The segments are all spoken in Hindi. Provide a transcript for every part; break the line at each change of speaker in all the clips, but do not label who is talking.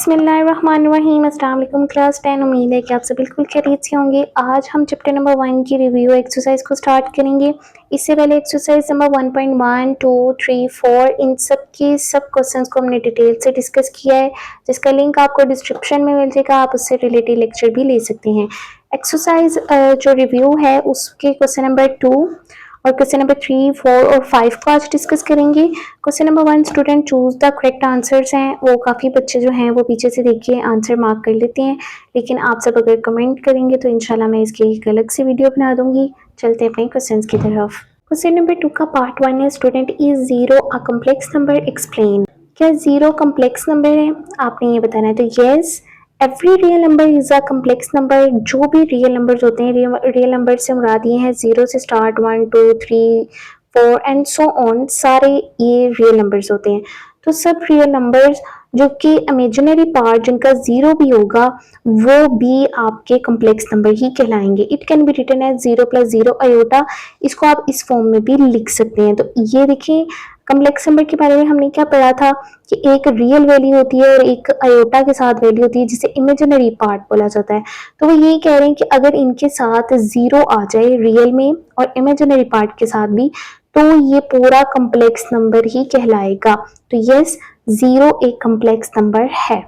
बिस्मिल्लाहिर्रहमानिर्रहीम। अस्सलाम वालेकुम क्लास 10। उम्मीद है कि आप सब बिल्कुल खैरियत से होंगे। आज हम चैप्टर नंबर 1 की रिव्यू एक्सरसाइज को स्टार्ट करेंगे। इससे पहले एक्सरसाइज नंबर 1.1, 2, 3, 4 इन सब के सब क्वेश्चंस को हमने डिटेल से डिस्कस किया है, जिसका लिंक आपको डिस्क्रिप्शन में मिल जाएगा। आप उससे रिलेटेड लेक्चर भी ले सकते हैं। एक्सरसाइज जो रिव्यू है उसके क्वेश्चन नंबर 2 और क्वेश्चन नंबर 3, 4 और 5 को आज डिस्कस करेंगे। Question number 1 student choose the correct answers हैं, वो काफ़ी बच्चे जो हैं वो पीछे से देखिए आंसर मार्क कर लेते हैं, लेकिन आप सब अगर कमेंट करेंगे तो इंशाल्लाह मैं इसकी एक अलग से वीडियो बना दूंगी। चलते हैं अपने क्वेश्चन की तरफ। क्वेश्चन नंबर 2 का पार्ट 1 है student, is zero a complex number, explain. क्या जीरो कम्प्लेक्स नंबर है, आपने ये बताना है। तो yes, every real number is a complex number. जो भी रियल नंबर्स होते हैं, रियल नंबर से मुराद ये है जीरो से स्टार्ट 1, 2, 3, 4 एंड सो ऑन, सारे ये रियल नंबर्स होते हैं। तो सब रियल नंबर्स जो कि इमेजिनरी पार्ट जिनका जीरो भी होगा वो भी आपके कम्प्लेक्स नंबर ही कहलाएंगे। It can be written as zero plus zero iota. इसको आप इस फॉर्म में भी लिख सकते हैं। तो ये देखिए कम्प्लेक्स नंबर के बारे में हमने क्या पढ़ा था कि एक रियल वैल्यू होती है और एक अयोटा के साथ वैल्यू होती है जिसे इमेजिनरी पार्ट बोला जाता है। तो वो यही कह रहे हैं कि अगर इनके साथ जीरो आ जाए रियल में और इमेजिनरी पार्ट के साथ भी, तो ये पूरा कम्प्लेक्स नंबर ही कहलाएगा। तो यस, जीरो एक कम्प्लेक्स नंबर है।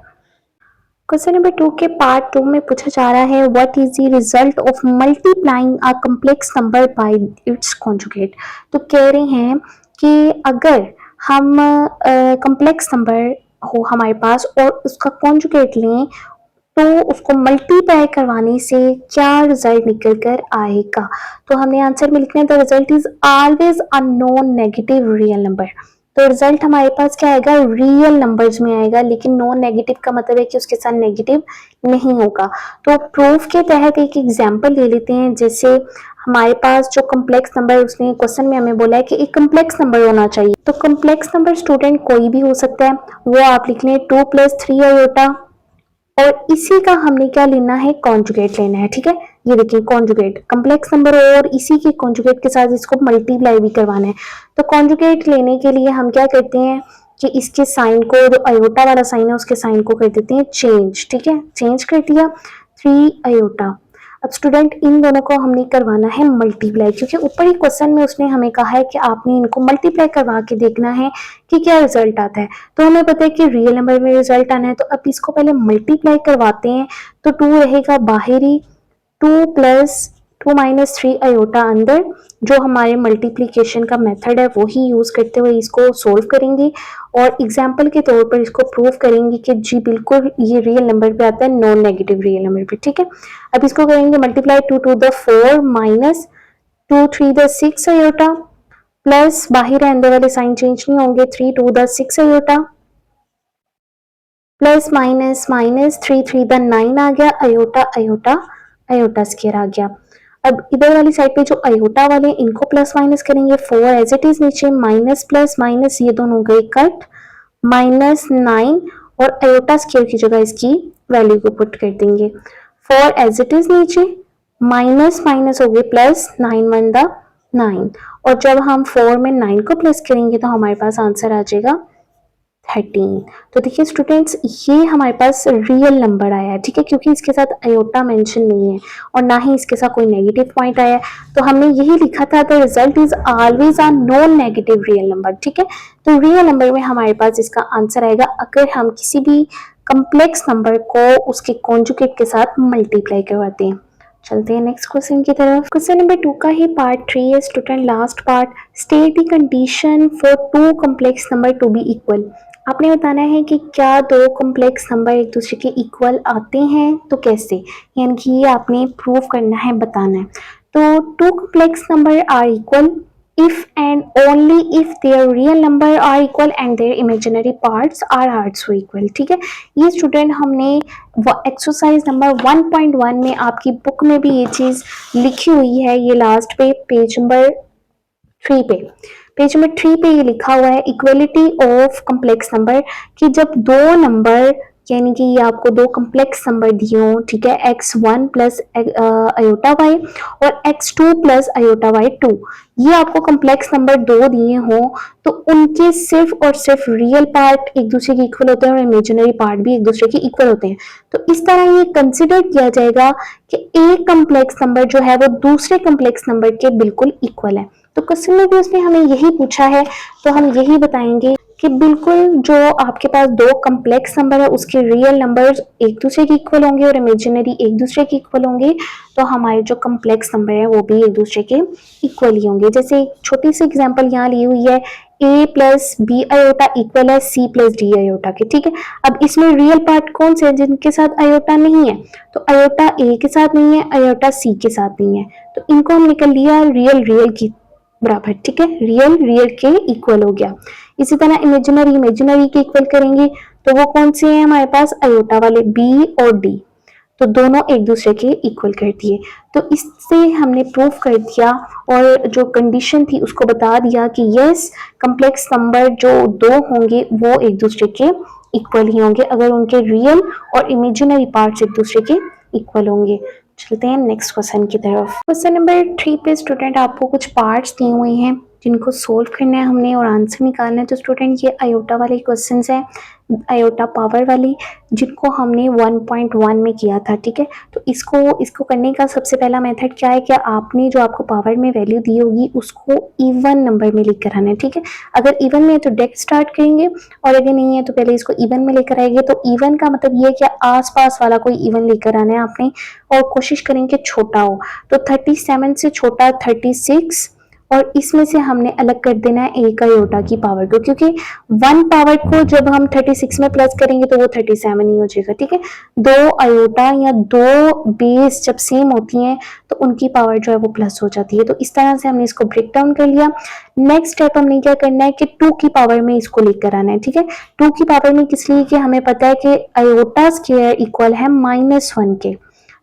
क्वेश्चन नंबर 2 के पार्ट 2 में पूछा जा रहा है what is the result of multiplying a complex number by it's conjugate. तो कह रहे हैं कि अगर हम कम्प्लेक्स नंबर हो हमारे पास और उसका कॉन्जुगेट लें तो उसको मल्टीप्लाई करवाने से क्या रिजल्ट निकल कर आएगा। तो हमने आंसर में लिखना है the result is always a non negative real number. तो रिजल्ट हमारे पास क्या आएगा, रियल नंबर्स में आएगा, लेकिन नॉन नेगेटिव का मतलब है कि उसके साथ नेगेटिव नहीं होगा। तो प्रूफ के तहत एक एग्जांपल ले लेते हैं। जैसे हमारे पास जो कम्प्लेक्स नंबर, उसने क्वेश्चन में हमें बोला है कि एक कम्प्लेक्स नंबर होना चाहिए। तो कम्प्लेक्स नंबर स्टूडेंट कोई भी हो सकता है, वो आप लिख लें 2 + 3 अयोटा, और इसी का हमने क्या लेना है, कॉन्जुगेट लेना है। ठीक है, ये देखिए कॉन्जुगेट कम्प्लेक्स नंबर और इसी के कॉन्जुगेट के साथ इसको मल्टीप्लाई भी करवाना है। तो कॉन्जुगेट लेने के लिए हम क्या करते हैं कि इसके साइन को, जो अयोटा वाला साइन है उसके साइन को कर देते हैं चेंज। ठीक है, चेंज कर दिया 3 अयोटा। अब स्टूडेंट इन दोनों को हमने करवाना है मल्टीप्लाई, क्योंकि ऊपर ही क्वेश्चन में उसने हमें कहा है कि आपने इनको मल्टीप्लाई करवा के देखना है कि क्या रिजल्ट आता है। तो हमें पता है कि रियल नंबर में रिजल्ट आना है, तो अब इसको पहले मल्टीप्लाई करवाते हैं। तो 2 रहेगा बाहरी, 2 + 2 - 3 अयोटा अंदर। जो हमारे मल्टीप्लिकेशन का मेथड है वो ही यूज करते हुए इसको सोल्व करेंगे और एग्जाम्पल के तौर पर इसको प्रूव करेंगे कि जी बिल्कुल ये रियल नंबर पे आता है, नॉन नेगेटिव रियल नंबर पे। ठीक है, अब इसको करेंगे मल्टीप्लाई 2 * 4 - 2 × 3 = 6 अयोटा, प्लस बाहर अंदर वाले साइन चेंज नहीं होंगे, 3 × 2 = 6 अयोटा, प्लस माइनस माइनस 3 × 3 = 9 आ गया अयोटा अयोटा अयोटा स्क्वायर आ गया। अब इधर वाली साइड पे जो अयोटा वाले इनको प्लस माइनस करेंगे, 4 एज इट इज नीचे, माइनस प्लस माइनस ये दोनों गए कट, -9 और अयोटा स्क्वायर की जगह इसकी वैल्यू को पुट कर देंगे। 4 एज इट इज नीचे, माइनस माइनस हो गए प्लस, 9 × 1 = 9, और जब हम 4 में 9 को प्लस करेंगे तो हमारे पास आंसर आ जाएगा 13। तो देखिए स्टूडेंट्स, ये हमारे पास रियल नंबर आया है। ठीक है, क्योंकि इसके साथ अयोटा मेंशन नहीं है और ना ही इसके साथ कोई नेगेटिव पॉइंट आया है, तो हमने यही लिखा था the result is always a non negative real number. ठीक है, तो रियल नंबर में हमारे पास इसका आंसर आएगा अगर हम किसी भी कम्प्लेक्स नंबर को उसके कॉन्जुगेट के साथ मल्टीप्लाई करवाते हैं। चलते हैं नेक्स्ट क्वेश्चन की तरफ। क्वेश्चन नंबर 2 का ही पार्ट 3 है student, last part. State the condition for 2 complex number to be equal. आपने बताना है कि क्या 2 कम्प्लेक्स नंबर एक दूसरे के इक्वल आते हैं, तो कैसे, यानी कि ये आपने प्रूव करना है, बताना है। तो 2 complex number are equal if and only if their real number are equal and their imaginary parts are also equal। ठीक है, ये स्टूडेंट हमने एक्सरसाइज नंबर 1.1 में आपकी बुक में भी ये चीज लिखी हुई है। ये लास्ट पे पेज नंबर 3 पे, पेज नंबर 3 पे ये लिखा हुआ है इक्वलिटी ऑफ कम्प्लेक्स नंबर, कि जब दो नंबर यानी कि ये आपको दो कम्प्लेक्स नंबर दिए हों, ठीक है, x1 प्लस आयोटा वाई और x2 प्लस आयोटा वाई 2, ये आपको कम्प्लेक्स नंबर दो दिए हों तो उनके सिर्फ और सिर्फ रियल पार्ट एक दूसरे के इक्वल होते हैं और इमेजिनरी पार्ट भी एक दूसरे के इक्वल होते हैं। तो इस तरह ये कंसिडर किया जाएगा कि एक कम्प्लेक्स नंबर जो है वो दूसरे कम्प्लेक्स नंबर के बिल्कुल इक्वल है। तो क्वेश्चन में भी उसने हमें यही पूछा है, तो हम यही बताएंगे कि बिल्कुल जो आपके पास दो कम्प्लेक्स नंबर है उसके रियल नंबर्स एक दूसरे के इक्वल होंगे और इमेजिनरी एक दूसरे के इक्वल होंगे, तो हमारे जो कम्प्लेक्स नंबर है वो भी एक दूसरे के इक्वल ही होंगे। जैसे एक छोटी सी एग्जांपल यहाँ ली हुई है, a plus B iota equal है c प्लस डी आयोटा के, ठीक है। अब इसमें रियल पार्ट कौन से हैं जिनके साथ आयोटा नहीं है, तो आयोटा a के साथ नहीं है, आयोटा c के साथ नहीं है, तो इनको हम निकल लिया रियल रियल की बराबर, ठीक है, रियल रियल के इक्वल हो गया। इसी तरह इमेजिनरी इमेजिनरी के इक्वल करेंगे तो वो कौन से हैं हमारे पास, आयोटा वाले b और d, तो दोनों एक दूसरे के इक्वल कर दिए। तो इससे हमने प्रूफ कर दिया और जो कंडीशन थी उसको बता दिया कि यस कम्प्लेक्स नंबर जो दो होंगे वो एक दूसरे के इक्वल ही होंगे अगर उनके रियल और इमेजिनरी पार्ट्स एक दूसरे के इक्वल होंगे। चलते हैं नेक्स्ट क्वेश्चन की तरफ। क्वेश्चन नंबर 3 पे स्टूडेंट आपको कुछ पार्ट्स दिए हुए हैं जिनको सोल्व करना है हमने और आंसर निकालना है। तो स्टूडेंट ये आयोटा वाले क्वेश्चंस हैं, आयोटा पावर वाली, जिनको हमने 1.1 में किया था, ठीक है। तो इसको करने का सबसे पहला मेथड क्या है कि आपने जो आपको पावर में वैल्यू दी होगी उसको इवन नंबर में लिख कर आना है, ठीक है। अगर इवन में है तो डायरेक्ट स्टार्ट करेंगे और अगर नहीं है तो पहले इसको इवन में लेकर आएंगे। तो इवन का मतलब ये है कि आसपास वाला कोई इवन लेकर आना है आपने और कोशिश करेंगे छोटा हो। तो 37 से छोटा 36 और इसमें से हमने अलग कर देना है एक आयोटा की पावर को, क्योंकि 1 पावर को जब हम 36 में प्लस करेंगे तो वो 37 ही हो जाएगा, ठीक है। दो आयोटा या दो बेस जब सेम होती हैं तो उनकी पावर जो है वो प्लस हो जाती है। तो इस तरह से हमने इसको ब्रेक डाउन कर लिया। नेक्स्ट स्टेप हमने क्या करना है कि 2 की पावर में इसको लेकर आना है, ठीक है। 2 की पावर में किस लिए कि हमें पता है कि आयोटा स्क्वायर इक्वल है -1 के,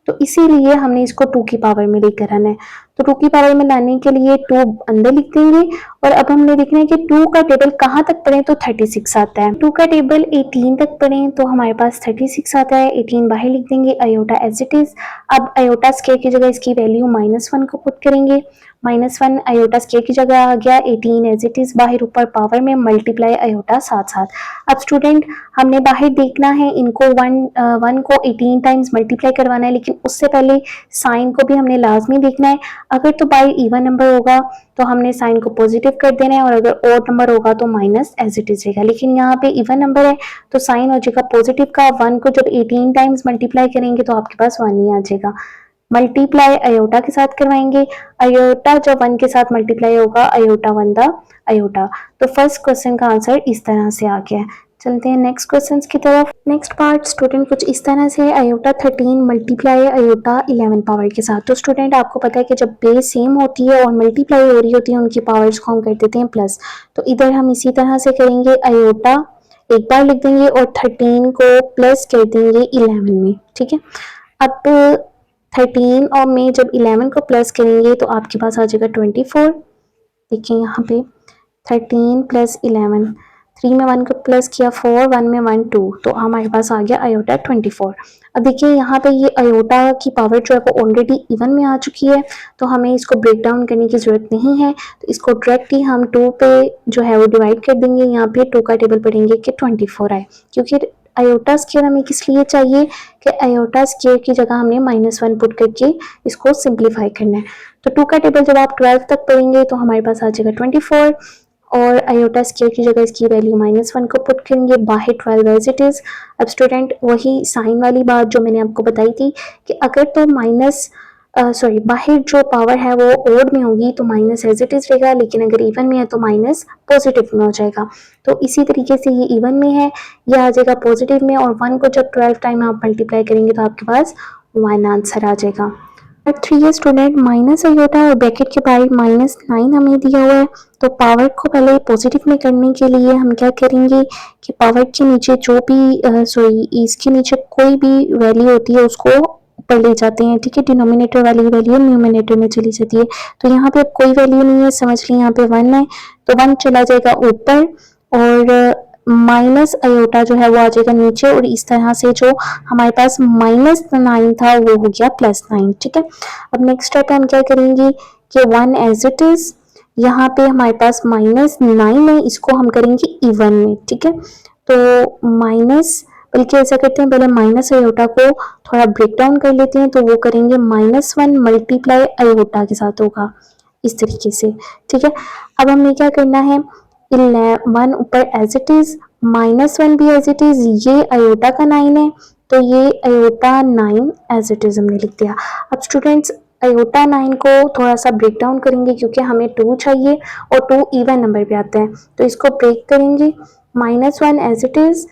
तो इसीलिए हमने इसको 2 की पावर में लेकर आना है। तो 2 की पावर में लाने के लिए 2 अंदर लिख देंगे और अब हमने देखना है कि 2 का टेबल कहाँ तक पढ़ें तो 36 आता है। 2 का टेबल 18 तक पढ़ें तो हमारे पास 36 आता है, 18 बाहर लिख देंगे, आयोटा एज इट इज। अब आयोटा स्क्वायर की जगह इसकी वैल्यू -1 को पुट करेंगे, -1 आयोटा स्क्वायर की जगह आ गया, 18 एज इट इज बाहर, ऊपर पावर में मल्टीप्लाई आयोटा साथ साथ। अब स्टूडेंट हमने बाहर देखना है इनको 1 को 18 टाइम्स मल्टीप्लाई करवाना है, लेकिन उससे पहले साइन को भी हमने लाजमी देखना है। अगर तो बाई इवन नंबर होगा तो हमने साइन को पॉजिटिव कर देना है और अगर ऑड नंबर होगा तो माइनस एज इट इज रहेगा। लेकिन यहाँ पे इवन नंबर है तो साइन हो जाएगा पॉजिटिव का। 1 को जब 18 टाइम्स मल्टीप्लाई करेंगे तो आपके पास 1 ही आ जाएगा। मल्टीप्लाई आयोटा के साथ करवाएंगे, आयोटा जब 1 के साथ मल्टीप्लाई होगा आयोटा 1 द आयोटा। तो फर्स्ट क्वेश्चन का आंसर इस तरह से आ गया। चलते हैं नेक्स्ट क्वेश्चन की तरफ। नेक्स्ट पार्ट स्टूडेंट कुछ इस तरह से है, आयोटा 13 मल्टीप्लाई आयोटा 11 पावर के साथ। तो स्टूडेंट आपको पता है कि जब बेस सेम होती है और मल्टीप्लाई हो रही होती है उनकी पावर्स को हम कर देते हैं प्लस। तो इधर हम इसी तरह से करेंगे, आयोटा एक बार लिख देंगे और 13 को प्लस कर देंगे 11 में, ठीक है। अब 13 और में जब 11 को प्लस करेंगे तो आपके पास आ जाएगा 24। देखिए यहाँ पे 13 प्लस 11, 3 में 1 को प्लस किया 4, 1 में 1 2, तो हमारे पास आ गया आयोटा 24। अब देखिए यहाँ पे ये आयोटा की पावर जो है वो ऑलरेडी इवन में आ चुकी है, तो हमें इसको ब्रेक डाउन करने की जरूरत नहीं है। तो इसको डायरेक्ट ही हम 2 पे जो है वो डिवाइड कर देंगे। यहाँ पे 2 का टेबल पढ़ेंगे कि 24 आए, क्योंकि आयोटा स्क्वायर हमें किस लिए चाहिए कि आयोटा स्क्वायर की जगह हमने -1 पुट करके इसको सिंप्लीफाई करना है। तो 2 का टेबल जब आप 12 तक पढ़ेंगे तो हमारे पास आ जाएगा 24 और आयोटा स्क्वायर की जगह इसकी वैल्यू -1 को पुट करेंगे, बाहर 12 एज इट इज। अब स्टूडेंट वही साइन वाली बात जो मैंने आपको बताई थी कि अगर तो बाहर जो पावर है वो ओड में होगी तो माइनस एज इट इज रहेगा, लेकिन अगर इवन में है तो माइनस पॉजिटिव में हो जाएगा। तो इसी तरीके से ये इवन में है, ये आ जाएगा पॉजिटिव में, और 1 को जब 12 टाइम आप मल्टीप्लाई करेंगे तो आपके पास 1 आंसर आ जाएगा। 3 स्टूडेंट माइनस आयोटा और ब्रैकेट के बाहर -9 हमें दिया हुआ है। तो पावर को पहले पॉजिटिव में करने के लिए हम क्या करेंगे कि पावर के नीचे जो भी इसके नीचे कोई भी वैल्यू होती है उसको ऊपर ले जाते हैं, ठीक है। डिनोमिनेटर वाली वैल्यू न्यूमिनेटर में चली जाती है। तो यहाँ पे अब कोई वैल्यू नहीं है, समझ ली यहाँ पे 1 है तो 1 चला जाएगा ऊपर और माइनस आयोटा जो है वो आ जाएगा नीचे, और इस तरह से जो हमारे पास -9 था वो हो गया +9। ठीक है, अब नेक्स्ट स्टेप हम क्या करेंगे कि 1 एज इट इज, यहाँ पे हमारे पास -9 है, इसको हम करेंगे इवन में। ठीक है, तो माइनस, बल्कि ऐसा करते हैं पहले माइनस आयोटा को थोड़ा ब्रेक डाउन कर लेते हैं, तो वो करेंगे -1 मल्टीप्लाई आयोटा के साथ होगा इस तरीके से। ठीक है, अब हमें क्या करना है, 11 ऊपर एज इट इज, -1 भी एज इट इज, ये आयोटा का 9 है तो ये आयोटा 9 एज इट इज हमने लिख दिया। अब स्टूडेंट्स आयोटा 9 को थोड़ा सा ब्रेक डाउन करेंगे क्योंकि हमें 2 चाहिए और 2 इवन नंबर पे आता है, तो इसको ब्रेक करेंगे। -1 एज इट इज,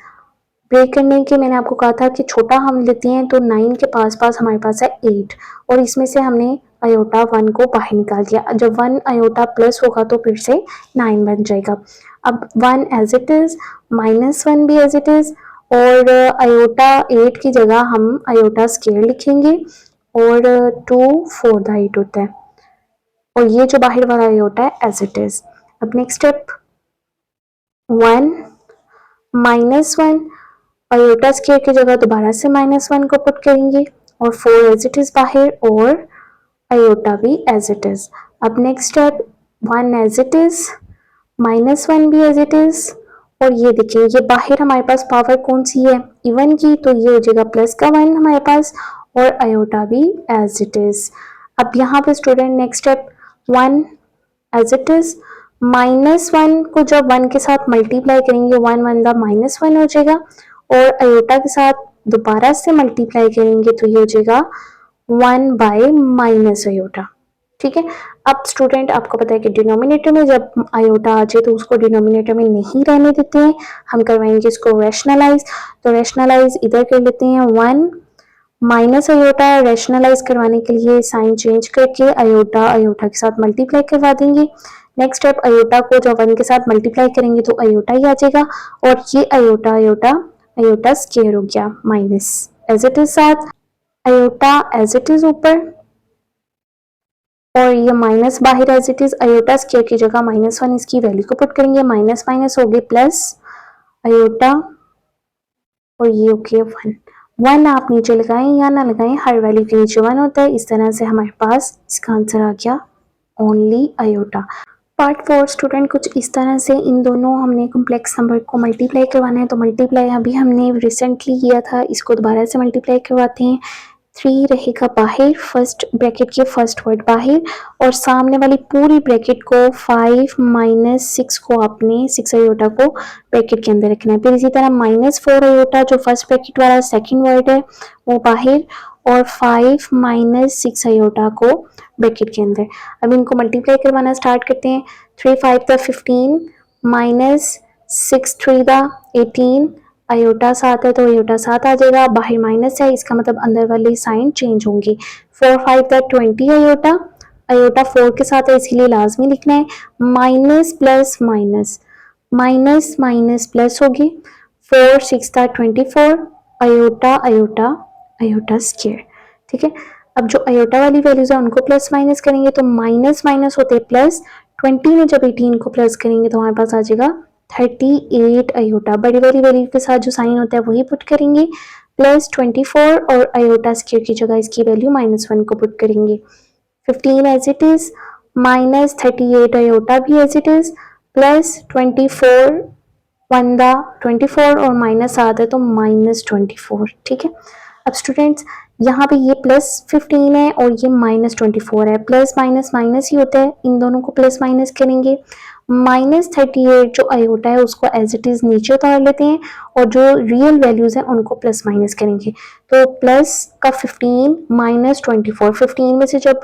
ब्रेक करने के मैंने आपको कहा था कि छोटा हम लेते हैं, तो 9 के पास पास हमारे पास है 8, और इसमें से हमने आयोटा 1 को बाहर निकाल दिया। जब 1 आयोटा प्लस होगा तो फिर से 9 बन जाएगा। अब 1 एज इट इज, -1 भी एज इट इज, और आयोटा 8 की जगह हम आयोटा स्क्वायर लिखेंगे, और 2 4 द 8 होता है, और ये जो बाहर वाला आयोटा है एज इट इज। अब नेक्स्ट स्टेप 1 -1, आयोटा स्क्वायर की जगह दोबारा से -1 को पुट करेंगे, और 4 एज इट इज बाहर, और आयोटा भी एज इट इज। अब next step 1 as it is, -1 भी एज इट इज, और ये देखिए ये बाहर हमारे पास पावर कौन सी है, इवन की, तो ये हो जाएगा प्लस का 1 हमारे पास, और आयोटा भी एज इट इज। अब यहाँ पे student next step 1 as it is, -1 को जब 1 के साथ मल्टीप्लाई करेंगे, 1 1 दा -1 हो जाएगा, और आयोटा के साथ दोबारा से मल्टीप्लाई करेंगे तो ये हो जाएगा 1 बाय माइनस आयोटा। ठीक है, अब स्टूडेंट आपको पता है कि डिनोमिनेटर में जब आयोटा आ जाए तो उसको डिनोमिनेटर में नहीं रहने देते हैं, हम करवाएंगे इसको रैशनलाइज। तो रैशनलाइज इधर कर लेते हैं, 1 माइनस आयोटा, रैशनलाइज करवाने के लिए साइन चेंज करके आयोटा आयोटा के साथ मल्टीप्लाई करवा देंगे। नेक्स्ट स्टेप आयोटा को जब 1 के साथ मल्टीप्लाई करेंगे तो आयोटा ही आ जाएगा, और ये आयोटा आयोटा आयोटा स्क्वायर हो गया, माइनस एज इट इज साथ, आयोटा एज इट इज ऊपर, और ये माइनस बाहर as it is, iota square की जगह -1 इसकी वैल्यू को पुट करेंगे, माइनस माइनस हो गए प्लस आयोटा, और ये हो गया 1। 1 आप नीचे लगाएं या ना लगाएं, हर वैल्यू के नीचे 1 होता है। इस तरह से हमारे पास इसका आंसर आ गया ओनली आयोटा। पार्ट 4 स्टूडेंट कुछ इस तरह से, इन दोनों हमने कॉम्प्लेक्स नंबर को मल्टीप्लाई करवाना है, तो मल्टीप्लाई अभी हमने रिसेंटली किया था, इसको दोबारा से मल्टीप्लाई करवाते हैं। 3 रहेगा बाहर, फर्स्ट ब्रैकेट के फर्स्ट वर्ड बाहर, और सामने वाली पूरी ब्रैकेट को 5 -6 को आपने 6 आयोटा को ब्रैकेट के अंदर रखना है। फिर इसी तरह -4 आयोटा जो फर्स्ट ब्रैकेट वाला सेकंड वर्ड है वो बाहर, और 5 -6 आयोटा को ब्रैकेट के अंदर। अब इनको मल्टीप्लाई करवाना स्टार्ट करते हैं। 3 5 द 15, -6 3 द 18, आयोटा 7 है तो आयोटा 7 आ जाएगा, बाहर माइनस है इसका मतलब अंदर वाली साइन चेंज होंगी। 4 5 द 20 आयोटा, आयोटा 4 के साथ है इसीलिए लाजमी लिखना है, minus plus minus, minus minus plus होगी। 4 6 the 24, iota iota iota square. ठीक है, अब जो आयोटा वाली वैल्यूज है उनको प्लस माइनस करेंगे तो माइनस माइनस होते प्लस, 20 में जब 18 को प्लस करेंगे तो हमारे पास आ जाएगा 38 आयोटा, बड़ी वाली वैल्यू के साथ जो साइन होता है वही पुट करेंगे, प्लस 24, और आयोटा स्क्वायर की जगह इसकी वैल्यू -1 को पुट करेंगे। 15 as it is, minus 38 iota भी एज इट इज, प्लस 24 1 दा 24, और माइनस 7 है तो -24। ठीक है, अब स्टूडेंट्स यहाँ पे ये +15 है और ये -24 है, प्लस माइनस माइनस ही होता है, इन दोनों को प्लस माइनस करेंगे। -38 जो आयोटा है उसको एज इट इज नीचे उतार लेते हैं, और जो रियल वैल्यूज हैं उनको प्लस माइनस करेंगे। तो प्लस का 15 -24, 15 में से जब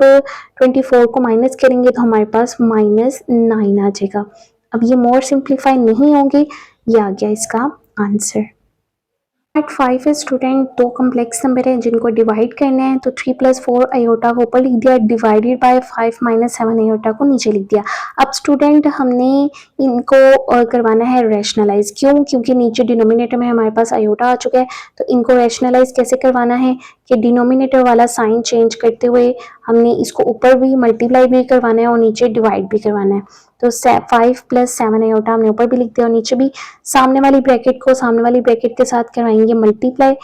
24 को माइनस करेंगे तो हमारे पास -9 आ जाएगा। अब ये मोर सिंप्लीफाई नहीं होंगे, ये आ गया इसका आंसर। पार्ट 5 है स्टूडेंट, 2 कम्प्लेक्स नंबर है जिनको डिवाइड करना है, तो 3 + 4 आयोटा को ऊपर लिख दिया, डिवाइडेड बाय 5 - 7 आयोटा को नीचे लिख दिया। अब स्टूडेंट हमने इनको करवाना है रैशनलाइज, क्यों? क्योंकि नीचे डिनोमिनेटर में हमारे पास आयोटा आ चुका है, तो इनको रैशनलाइज कैसे करवाना है कि डिनोमिनेटर वाला साइन चेंज करते हुए हमने इसको ऊपर भी मल्टीप्लाई भी करवाना है और नीचे डिवाइड भी करवाना है। तो 5 प्लस 7 आयोटा हमने ऊपर भी लिख दिया और नीचे भी सामने वाली ब्रैकेट को सामने वाली ब्रैकेट के साथ करवाएंगे मल्टीप्लाई।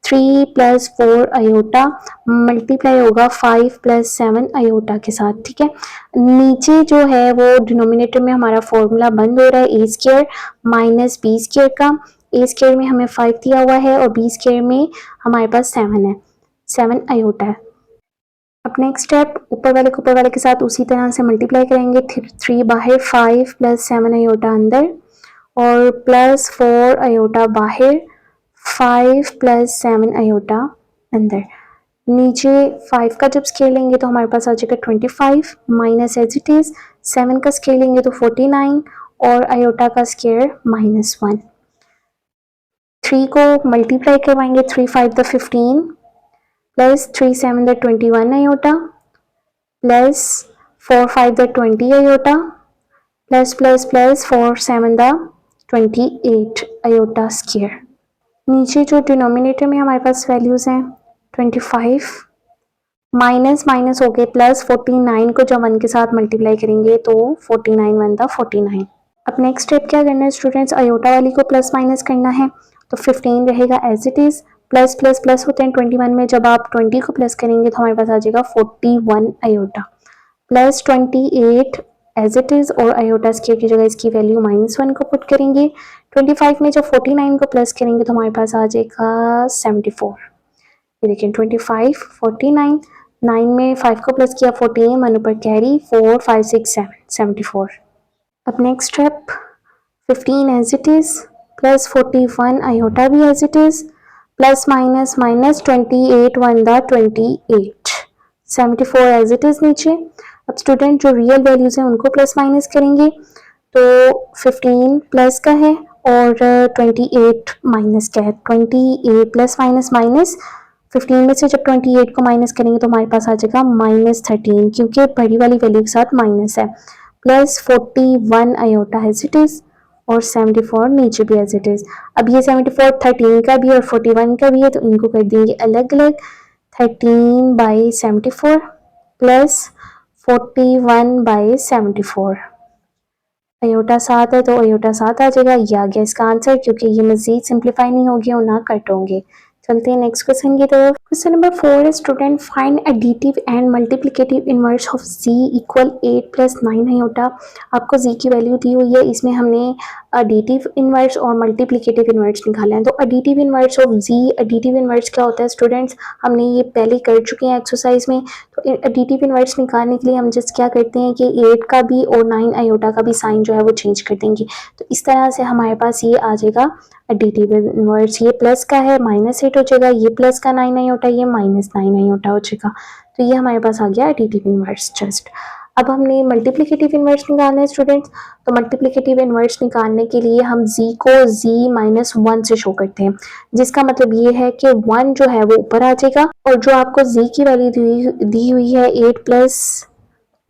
3 प्लस 4 आयोटा मल्टीप्लाई होगा 5 प्लस 7 आयोटा के साथ, ठीक है। नीचे जो है वो डिनोमिनेटर में हमारा फॉर्मूला बंद हो रहा है ए स्क्वायर माइनस बी स्क्वायर का। ए स्क्वायर में हमें 5 दिया हुआ है और बी स्क्वायर में हमारे पास 7 है, 7 आयोटा है। अब नेक्स्ट स्टेप ऊपर वाले को ऊपर वाले के साथ उसी तरह से मल्टीप्लाई करेंगे। 3 बाहर, 5 प्लस 7 आयोटा अंदर और प्लस 4 आयोटा बाहर, 5 प्लस 7 आयोटा अंदर। नीचे 5 का जब स्केल लेंगे तो हमारे पास आ जाएगा 25 माइनस एज इट इज, 7 का स्केल लेंगे तो 49 और आयोटा का स्केयर -1। 3 को मल्टीप्लाई करवाएंगे, 3 5 the 15 plus 3 7 the 21 iota plus 4 5 the 20 iota plus plus plus 4 7 the 28 iota square. नीचे जो डिनोमिनेटर में हमारे पास वैल्यूज हैं 25 माइनस माइनस हो गए प्लस 49 को जब 1 के साथ मल्टीप्लाई करेंगे तो 49 1 द 49। अब नेक्स्ट स्टेप क्या करना है स्टूडेंट्स, आयोटा वाली को प्लस माइनस करना है तो 15 रहेगा as it is, plus plus plus होते हैं 21 में, जब आप 20 को प्लस करेंगे तो हमारे पास आ जाएगा 41 iota plus 28 as it is और आयोटा स्क्वायर की जगह इसकी वैल्यू -1 को पुट करेंगे। 25 में जब 49 को प्लस करेंगे तो हमारे पास आ जाएगा 74। ये देखिए 25 49, 9 में 5 को प्लस किया 14, 1 ऊपर कैरी 4 5 6 7 74। अब next step 15 as it is plus 41 iota भी as it is plus minus minus 28 1 the 28 74 as it is नीचे। अब स्टूडेंट जो रियल वैल्यूज हैं उनको प्लस माइनस करेंगे तो 15 प्लस का है और 28 माइनस का है। 28 प्लस माइनस माइनस 15 में से जब 28 को माइनस करेंगे तो हमारे पास आ जाएगा -13 क्योंकि बड़ी वाली वैल्यू के साथ माइनस है, plus 41 iota as it is और 74 नीचे भी एज इट इज। अब ये 74 13 का भी और 41 का भी है तो इनको कर देंगे अलग अलग, 13/74 प्लस 41/74। आयोटा 7 है तो आयोटा 7 आ जाएगा, ये आ गया इसका आंसर क्योंकि ये मजीद सिंप्लीफाई नहीं होगी और ना कट होंगे। चलते हैं नेक्स्ट क्वेश्चन की तरफ। क्वेश्चन नंबर 4 है student, find additive and multiplicative inverse of z equal 8 plus 9 iota. आपको z की वैल्यू दी हुई है, इसमें हमने एडिटिव इनवर्स और मल्टीप्लिकेटिव इनवर्स निकाला है। तो additive inverse of z, additive inverse क्या होता है स्टूडेंट्स, हमने ये पहले कर चुके हैं एक्सरसाइज में। तो एडिटिव इनवर्स निकालने के लिए हम जस्ट क्या करते हैं कि 8 का भी और 9 आयोटा का भी साइन जो है वो चेंज कर देंगे। तो इस तरह से हमारे पास ये आ जाएगा एडिटिव इनवर्स, ये प्लस का है -8 हो जाएगा, ये प्लस का 9 आयोटा ये -9 आयोटा हो जाएगा। तो ये हमारे पास आ गया एडिटिव इनवर्स जस्ट। अब हमने मल्टीप्लिकेटिव इनवर्स निकालना है स्टूडेंट्स। तो मल्टीप्लिकेटिव इनवर्स निकालने के लिए हम z को z-1 से शो करते हैं, जिसका मतलब ये है कि 1 जो है वो ऊपर आ जाएगा और जो आपको z की वैल्यू दी हुई है 8 प्लस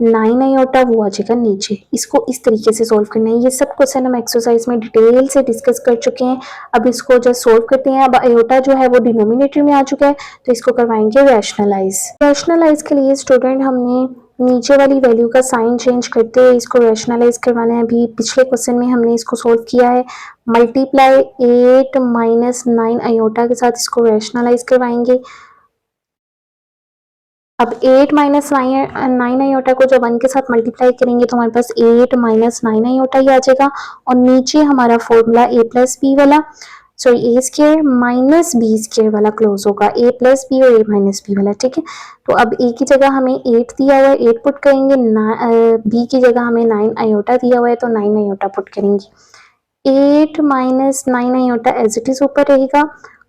9 आयोटा वो आ जाएगा नीचे। इसको इस तरीके से सोल्व करना है। ये सब क्वेश्चन हम एक्सरसाइज में डिटेल से डिस्कस कर चुके हैं। अब इसको जस्ट सोल्व करते हैं। अब आयोटा जो है वो डिनोमिनेटर में आ चुका है तो इसको करवाएंगे रैशनलाइज। रैशनलाइज के लिए स्टूडेंट हमने नीचे वाली वैल्यू का साइन चेंज करते हुए इसको रैशनलाइज करवाना है। अभी पिछले क्वेश्चन में हमने इसको सोल्व किया है, मल्टीप्लाई 8 माइनस 9 आयोटा के साथ इसको रैशनलाइज करवाएंगे। अब 8 माइनस 9 आयोटा को जब 1 के साथ मल्टीप्लाई करेंगे तो हमारे पास 8 माइनस 9 आयोटा ही आ जाएगा और नीचे हमारा फॉर्मूला a प्लस बी वाला, sorry a square minus B square वाला क्लोज होगा, a प्लस बी और a माइनस बी वाला, ठीक है। तो अब a की जगह हमें 8 दिया हुआ है, 8 पुट करेंगे, b की जगह हमें 9 आयोटा दिया हुआ है तो 9 आयोटा पुट करेंगे। 8 minus 9 iota as it is ऊपर रहेगा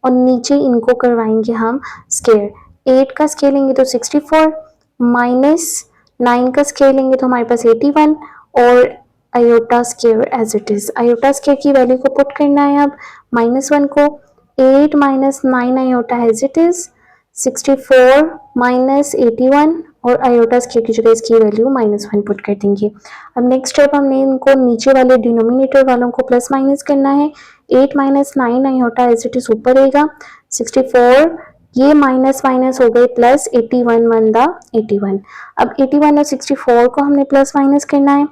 और नीचे इनको करवाएंगे हम स्क्वायर। 8 का स्केल लेंगे तो 64 माइनस 9 का स्केल लेंगे तो हमारे पास 81 और iota square as it is. Iota square की वैल्यू को पुट करना है अब -1 को, 8 minus 9 iota as it is, 64 minus 81 और आयोटा स्क्वायर की जगह इसकी वैल्यू -1 पुट कर देंगे। अब नेक्स्ट स्टेप हमने इनको नीचे वाले डिनोमिनेटर वालों को प्लस माइनस करना है। 8 minus 9 iota as it is ऊपर रहेगा, 64 ये माइनस माइनस हो गए प्लस 81 1 द 81। अब 81 और 64 को हमने प्लस माइनस करना है।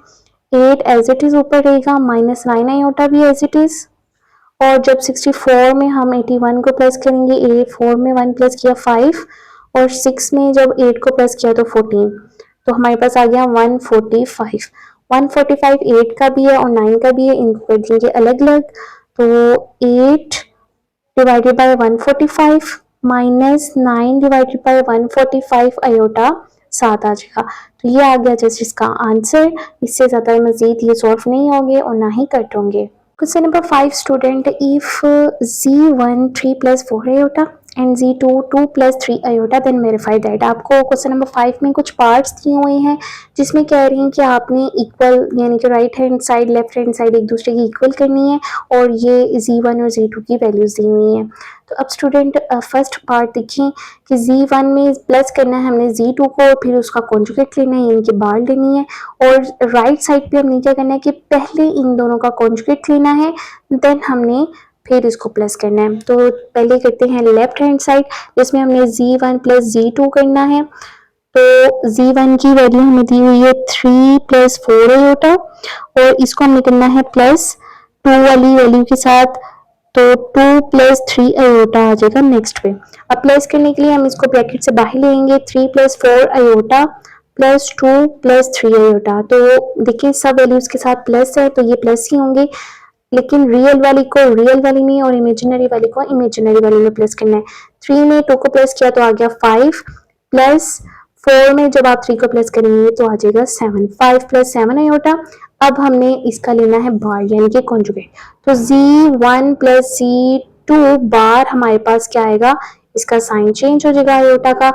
8 एज इट इज ऊपर रहेगा, -9 आयोटा भी एज इट इज। और जब 64 में हम 81 को प्लस करेंगे, 4 में 1 प्लस किया 5, और 6 में जब 8 को प्लस किया तो 14, तो हमारे पास आ गया 145। 145 8 का भी है और 9 का भी है, इनको कर देंगे अलग अलग। तो 8 divided by 145 minus 9 divided by 145 iota 7 आ जाएगा। तो ये आ गया जस्ट इसका आंसर। इससे ज़्यादा मजीद ये सॉल्व नहीं होंगे और ना ही कट होंगे। Question number 5 student, if z1 3 plus 4 iota and z2 2 plus 3 iota then verify that। आपको क्वेश्चन नंबर 5 में कुछ पार्ट्स दिए हुए हैं जिसमें कह रही हैं कि आपने इक्वल यानी कि right hand side left hand side एक दूसरे की इक्वल करनी है और ये z1 और z2 की वैल्यूज दी हुई हैं। तो अब स्टूडेंट फर्स्ट पार्ट देखिए कि z1 में प्लस करना है हमने z2 को, फिर उसका कॉन्जुगेट लेना है यानी कि बार लेनी है, और राइट साइड पे हमने क्या करना है कि पहले इन दोनों का कॉन्जुगेट लेना है, देन हमने फिर इसको प्लस करना है। तो पहले करते हैं लेफ्ट हैंड साइड जिसमें हमने z1 प्लस z2 करना है। तो z1 की वैल्यू हमें दी हुई है 3 प्लस 4 आयोटा और इसको हमने करना है प्लस 2 वाली वैल्यू के साथ, तो 2 प्लस 3 आयोटा आ जाएगा नेक्स्ट पे। अब प्लस करने के लिए हम इसको ब्रैकेट से बाहर लेंगे, 3 plus 4 iota plus 2 plus 3 iota. तो देखिए सब वैल्यूज के साथ प्लस है तो ये प्लस ही होंगे, लेकिन रियल वाली को रियल वाली में और इमेजिनरी वाली को इमेजिनरी वाली में प्लस करना है। 3 में 2 को प्लस किया तो आ गया 5, प्लस 4 में जब आप 3 को प्लस करेंगे तो आ जाएगा 7, 5 प्लस 7 आयोटा। अब हमने इसका लेना है बार यानी कि कॉन्जुगेट, तो z1 प्लस z2 बार हमारे पास क्या आएगा, इसका साइन चेंज हो जाएगा आयोटा का।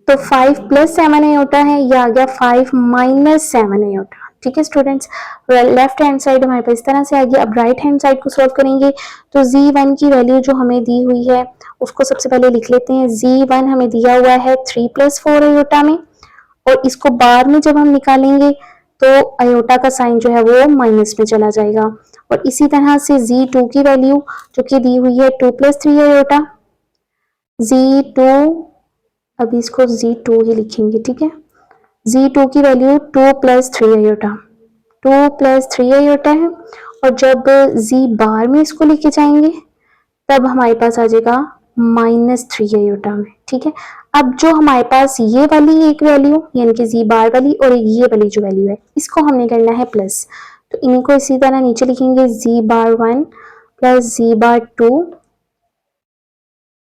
तो 5 प्लस 7 आयोटा है, ये आ गया 5 माइनस 7 आयोटा। ठीक है स्टूडेंट्स, लेफ्ट हैंड साइड हमारे पास इस तरह से आ गया। अब राइट हैंड साइड को सॉल्व करेंगे तो z1 की वैल्यू जो हमें दी हुई है उसको सबसे पहले लिख लेते हैं। z1 हमें दिया हुआ है 3 प्लस 4 आयोटा में, और इसको बार में जब हम निकालेंगे तो आयोटा का साइन जो है वो माइनस में चला जाएगा। और इसी तरह से z2 की वैल्यू जो कि दी हुई है 2 प्लस 3 आयोटा, z2 अभी इसको z2 ही लिखेंगे, ठीक है। z2 की value 2 plus 3 iota, 2 plus 3 iota है, और जब z बार में इसको लेके जाएंगे तब हमारे पास आ जाएगा -3 आयोटा में। ठीक है, अब जो हमारे पास ये वाली एक वैल्यू यानी कि z बार वाली और ये वाली जो वैल्यू है इसको हमने करना है प्लस, तो इनको इसी तरह नीचे लिखेंगे z बार 1 प्लस z बार 2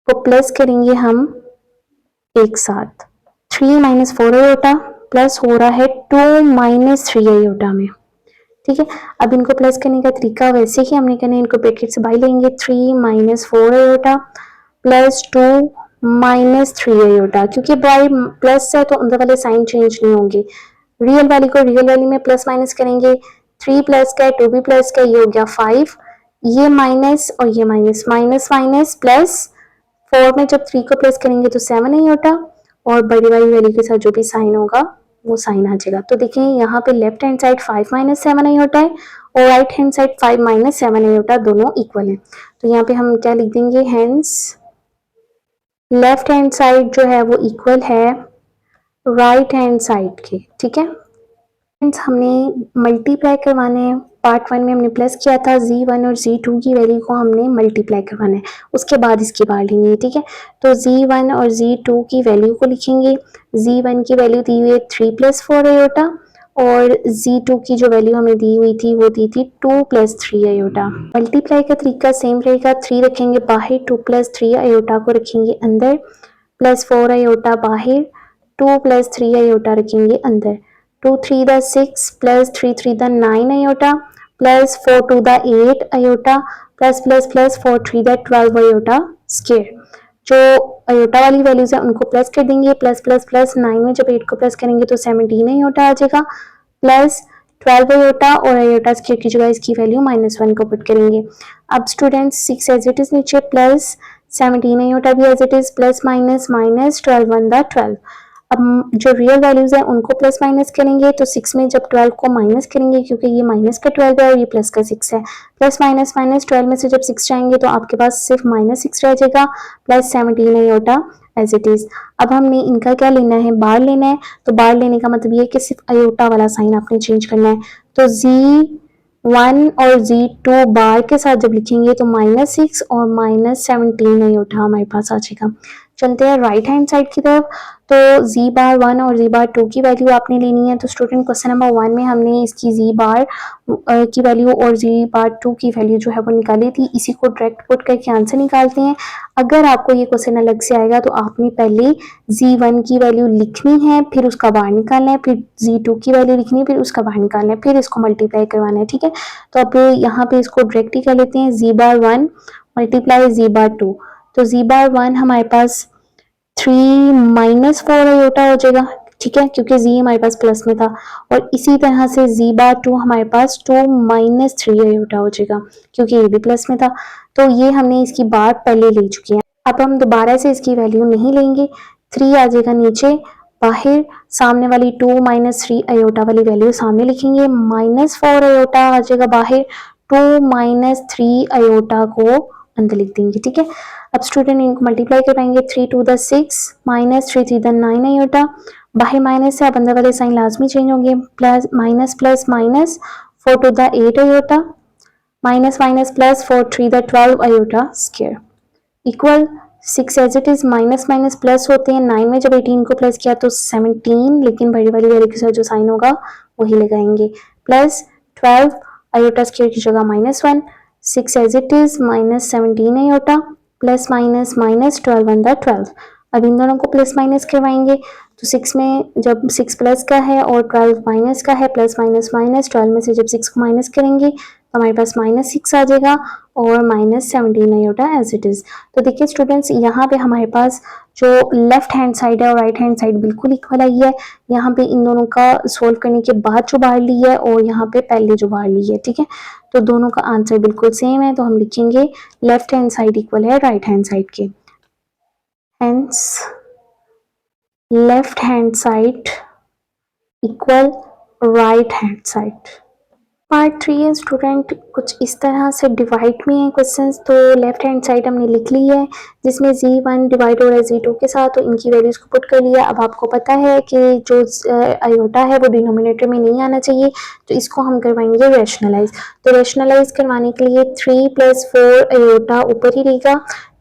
को प्लस करेंगे हम एक साथ। 3 माइनस 4 आयोटा प्लस हो रहा है 2 माइनस 3 आयोटा में। ठीक है, अब इनको प्लस करने का तरीका वैसे ही हमने करना है, इनको ब्रैकेट से बाहर लेंगे। 3 minus 4 iota plus 2 minus 3 iota, क्योंकि बाई प्लस है तो अंदर वाले साइन चेंज नहीं होंगे। रियल वाली को रियल वाली में प्लस माइनस करेंगे, 3 प्लस का 2 भी प्लस का, ये हो गया 5, ये माइनस और ये माइनस, माइनस माइनस प्लस, 4 में जब 3 को प्लस करेंगे तो 7 आयोटा, और बड़ी वाली वैल्यू के साथ जो भी साइन होगा वो साइन आ जाएगा। तो देखिए यहाँ पे left hand side 5 minus 7 iota है और right hand side 5 minus 7 iota, दोनों इक्वल है। तो यहाँ पे हम क्या लिख देंगे, हेंस लेफ्ट हैंड साइड जो है वो इक्वल है राइट हैंड साइड के। ठीक है, हमने मल्टीप्लाई करवाने हैं। पार्ट 1 में हमने प्लस किया था, z1 और z2 की वैल्यू को हमने मल्टीप्लाई करवाना है, उसके बाद इसकी बार लेनी है। ठीक है, तो z1 और z2 की वैल्यू को लिखेंगे। z1 की वैल्यू दी हुई है 3 प्लस 4 आयोटा, और z2 की जो वैल्यू हमें दी हुई थी वो दी थी 2 प्लस 3 आयोटा। मल्टीप्लाई का तरीका सेम रहेगा, 3 रखेंगे बाहर, 2 प्लस 3 आयोटा को रखेंगे अंदर, प्लस 4 आयोटा बाहर, 2 प्लस 3 आयोटा रखेंगे अंदर। 2 3 the 6 plus 3 3 the 9 iota plus 4 2 the 8 iota plus plus plus 4 3 the 12 iota square. जो आयोटा वाली वैल्यूज है उनको प्लस कर देंगे, प्लस प्लस प्लस 9 में जब 8 को प्लस करेंगे तो 17 आयोटा आ जाएगा, प्लस 12 आयोटा, और आयोटा स्क्वायर की जगह इसकी वैल्यू -1 को पुट करेंगे। अब स्टूडेंट्स 6 एज इट इज नीचे, प्लस 17 आयोटा भी as it is, plus minus minus 12 1 the 12। अब जो रियल वैल्यूज है उनको प्लस माइनस करेंगे, तो 6 में जब 12 को माइनस करेंगे, क्योंकि ये माइनस का 12 है और ये प्लस का 6 है, प्लस माइनस माइनस 12 में से जब 6 जाएंगे तो आपके पास सिर्फ -6 रह जाएगा, plus 17 iota as it is. अब हमने इनका क्या लेना है, बार लेना है, तो बार लेने का मतलब ये कि सिर्फ अयोटा वाला साइन आपने चेंज करना है। तो Z1 और Z2 बार के साथ जब लिखेंगे तो -6 और -17 आयोटा हमारे पास आ जाएगा। चलते हैं राइट हैंड साइड की तरफ। तो जी बार 1 और जी बार 2 की वैल्यू आपने लेनी है। तो स्टूडेंट क्वेश्चन नंबर 1 में हमने इसकी जी बार की वैल्यू और जी बार 2 की वैल्यू जो है वो निकाली थी। इसी को डायरेक्ट पुट करके आंसर निकालते हैं। अगर आपको ये क्वेश्चन अलग से आएगा तो आपने पहले जी1 की वैल्यू लिखनी है, फिर उसका बाहर निकालना है, फिर जी2 की वैल्यू लिखनी है, फिर उसका बाहर निकालना है, फिर इसको मल्टीप्लाई करवाना है। ठीक है, तो अब यहाँ पे इसको डायरेक्ट ही कर लेते हैं। जी बार 1 मल्टीप्लाई जी बार 2। तो जी बार 1 हमारे पास 3 -4 आयोटा हो जाएगा। ठीक है, क्योंकि जी हमारे पास प्लस में था। और इसी तरह से जी बार 2 हमारे पास 2 -3 आयोटा हो जाएगा, क्योंकि ये भी प्लस में था। तो ये हमने इसकी बार पहले ले चुकी है। अब हम दोबारा से इसकी वैल्यू नहीं लेंगे। 3 आ जाएगा नीचे बाहर, सामने वाली 2 -3 आयोटा वाली वैल्यू सामने लिखेंगे, -4 आयोटा आ जाएगा बाहर, 2 -3 आयोटा को अंदर लिख देंगे। ठीक है, अब स्टूडेंट इनको मल्टीप्लाई करवाएंगे। 3 to the 6 -3 to the 9 iota, बाहर माइनस है, अब अंदर वाले साइन लाजमी चेंज होंगे, plus minus plus minus 4 to the 8 iota, minus minus plus 4 3 the 12 iota square equal 6 as it is. Minus minus plus होते हैं, 9 में जब 18 को प्लस किया तो 17, लेकिन बड़ी वाली वैल्यू के साथ जो साइन होगा वही लगाएंगे, प्लस 12 आयोटा स्क्वायर की जगह -1, 6 as it is, -17 iota, plus minus minus 12 1 the 12। अब इन दोनों को प्लस माइनस करवाएंगे, तो 6 में जब 6 प्लस का है और 12 माइनस का है, प्लस माइनस माइनस 12 में से जब 6 को माइनस करेंगे तो हमारे पास -6 आ जाएगा और -17 आयोटा एज इट इज। तो देखिए स्टूडेंट्स, यहाँ पे हमारे पास जो लेफ्ट हैंड साइड है और राइट हैंड साइड बिल्कुल इक्वल आई है। यहाँ पे इन दोनों का सोल्व करने के बाद जो बाहर ली है और यहाँ पे पहले जो बाहर ली है। ठीक है, तो दोनों का आंसर बिल्कुल सेम है, तो हम लिखेंगे लेफ्ट हैंड साइड इक्वल है राइट हैंड साइड के। Hence left hand side equal right hand side. Part 3 है स्टूडेंट, कुछ इस तरह से डिवाइड में है क्वेश्चंस। तो लेफ्ट हैंड साइड हमने लिख ली है, जिसमें जी1 डिवाइड हो रहा है जी2 के साथ, तो इनकी वैल्यूज को पुट कर लिया। अब आपको पता है कि जो आयोटा है वो डिनोमिनेटर में नहीं आना चाहिए, तो इसको हम करवाएंगे रैशनलाइज। तो रैशनलाइज करवाने के लिए 3 + 4 आयोटा ऊपर ही रहेगा,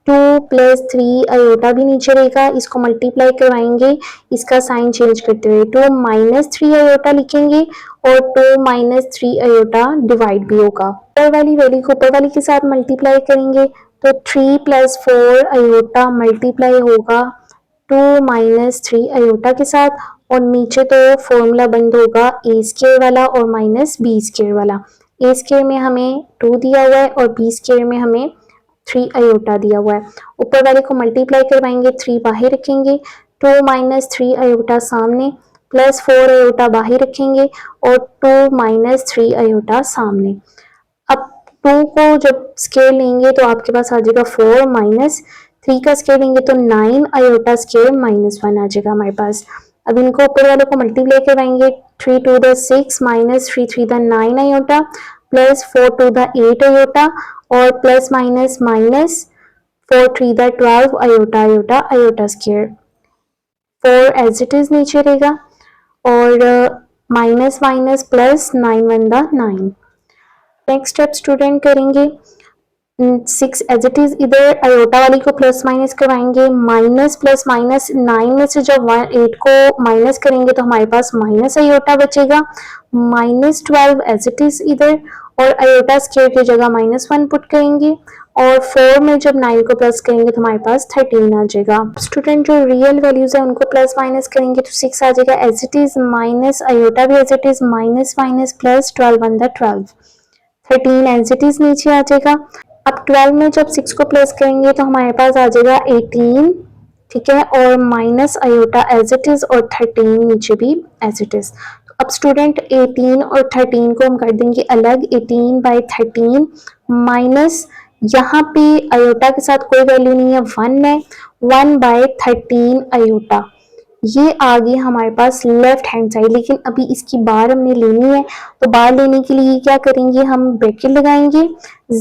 2 + 3 आयोटा भी नीचे रहेगा। इसको मल्टीप्लाई करवाएंगे, इसका साइन चेंज करते हुए 2 -3 आयोटा लिखेंगे और 2 - 3 आयोटा डिवाइड भी होगा। ऊपर वाली वैल्यू को ऊपर वाली के साथ मल्टीप्लाई करेंगे, तो 3 + 4 आयोटा मल्टीप्लाई होगा 2 - 3 आयोटा के साथ, और नीचे तो फॉर्मूला बंद होगा ए स्क्वायर वाला और माइनस बी स्क्वायर वाला। ए स्क्वायर में हमें 2 दिया हुआ है और बी स्क्वायर में हमें 3 आयोटा दिया हुआ है। ऊपर वाले को मल्टीप्लाई करवाएंगे, 3 बाहर रखेंगे, 2 - 3 आयोटा सामने, प्लस 4 आयोटा बाहर रखेंगे और 2 - 3 आयोटा सामने। अब 2 को जब स्केयर लेंगे तो आपके पास आ जाएगा 4, -3 का स्केयर लेंगे तो 9 आयोटा स्केयर -1 आ जाएगा हमारे पास। अब इनको ऊपर वालों को मल्टीप्लाई करवाएंगे, 3 to the 6 -3 3 the 9 iota, plus 4 to the 8 iota, और plus minus minus 4 3 the 12 iota iota iota square. 4 as it is नीचे रहेगा और minus minus plus 9 1 the 9। Next step student करेंगे, 6 एज इट इज, इधर आयोटा वाली को प्लस माइनस करवाएंगे, माइनस प्लस माइनस 9 में से जब 8 को माइनस करेंगे तो हमारे पास माइनस आयोटा बचेगा, -12 एज इट इज इधर, और आयोटा स्क्वायर की जगह -1 पुट करेंगे, और 4 में जब 9 को प्लस करेंगे तो हमारे पास 13 आ जाएगा। स्टूडेंट जो रियल वैल्यूज है उनको प्लस माइनस करेंगे तो 6 आ जाएगा as it is, minus iota भी as it is, minus minus plus 12 1 the 12, 13 as it is नीचे आ जाएगा। अब 12 में जब 6 को प्लस करेंगे तो हमारे पास आ जाएगा 18, ठीक है, और minus iota as it is, और 13 नीचे भी एज इट इज। अब स्टूडेंट 18 और 13 को हम कर देंगे अलग, 18/13 माइनस, यहाँ पे आयोटा के साथ कोई वैल्यू नहीं है, 1 है, 1/13 आयोटा, ये आ गई हमारे पास लेफ्ट हैंड साइड। लेकिन अभी इसकी बार हमने लेनी है, तो बार लेने के लिए क्या करेंगे, हम ब्रैकेट लगाएंगे,